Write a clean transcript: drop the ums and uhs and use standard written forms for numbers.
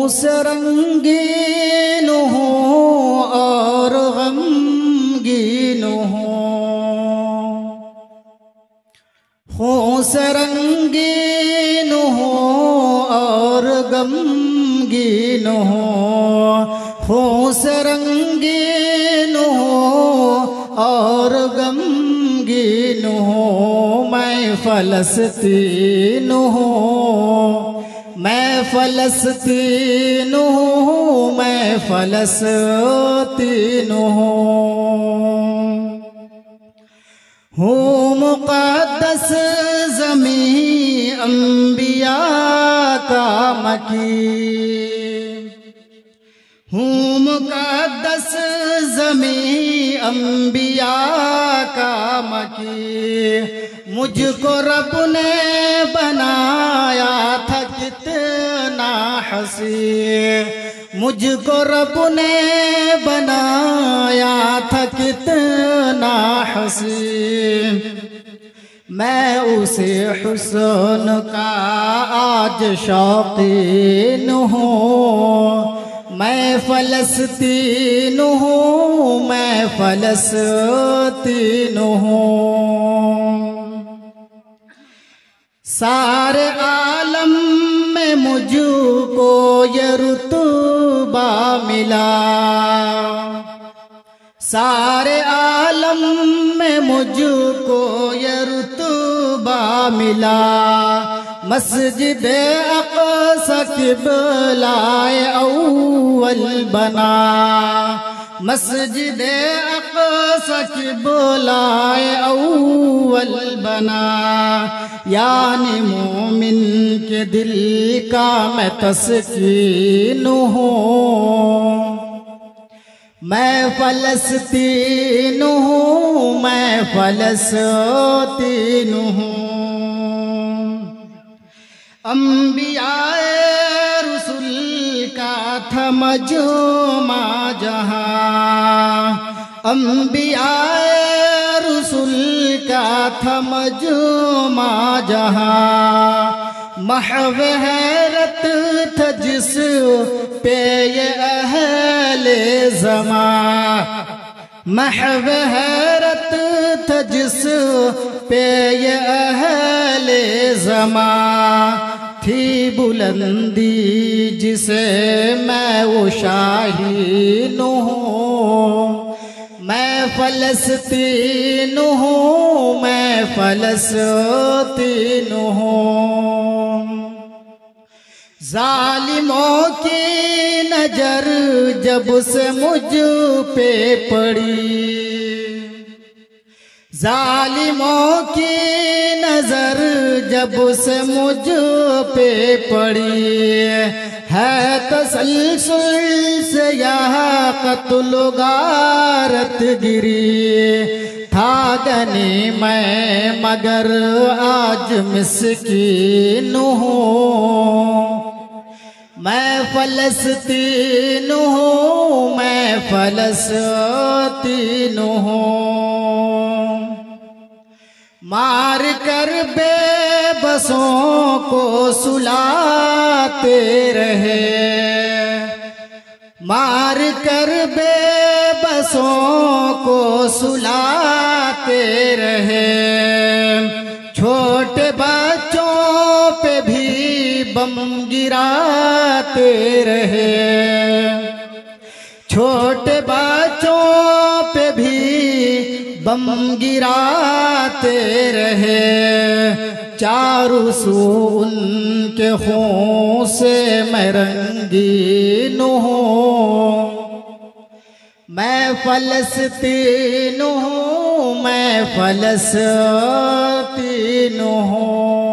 से रंगीन हूँ और गमगीन हूँ से रंगीन हूँ और गमगीन हूँ से रंगीन हूँ और गमगीन हूँ। मैं फ़लस्तीन हूँ, मैं फ़लस्तीन हूँ, मैं फ़लस्तीन हूँ मुक़द्दस ज़मीं अंबिया का मकीन, हूँ मुक़द्दस ज़मीं अंबिया का मकीन। मुझको रब ने बनाया था कितना हसीन, मुझको रब ने बनाया था कितना हसीन। मैं उसे हुस्न का आज शौकीन हूँ, मैं फ़लस्तीन हूँ, मैं फ़लस्तीन हूँ। सारे आलम में मुझको ये रुतबा मिला, सारे आलम में मुझको ये रुतबा मिला। मस्जिद अक़सा क़िबलाए अव्वल बना, मस्जिद अक़सा क़िबलाए अव्वल बना। यानी मोमिन के दिल का मैं तस्कीन हूँ, मैं फ़लस्तीन हूँ, मैं फ़लस्तीन हूँ। अंबियाए रसूल का था मजमा जहाँ, अंबियाए रसूल का था मजमा जहाँ। महव हैरत था जिस पे ये अहले ज़मा, महव हैरत था जिस पे ये अहले ज़मा। थी बुलंदी जिसे मैं वो शाहीन हूँ, मैं फ़लस्तीन हूँ, मैं फ़लस्तीन हूँ। ज़ालिमों की नज़र जब से मुझ पे पड़ी, ज़ालिमों की नज़र जब से मुझ पे पड़ी। है तसलसल से यहाँ क़त्ल गारत गिरी, था गनी मैं मगर आज मिस्कीन हूँ, मैं फ़लस्तीन हूँ, मैं फ़लस्तीन हूँ। मार कर बेबसों को सुलाते रहे, मार कर बेबसों को सुलाते रहे। छोटे बच्चों पे भी बम गिराते रहे, छोटे बच्चों पे भी बम गिराते रहे। चारों सू उनके खून से मैं रंगीन हूँ, मैं फ़लस्तीन हूँ, मैं फ़लस्तीन हूँ।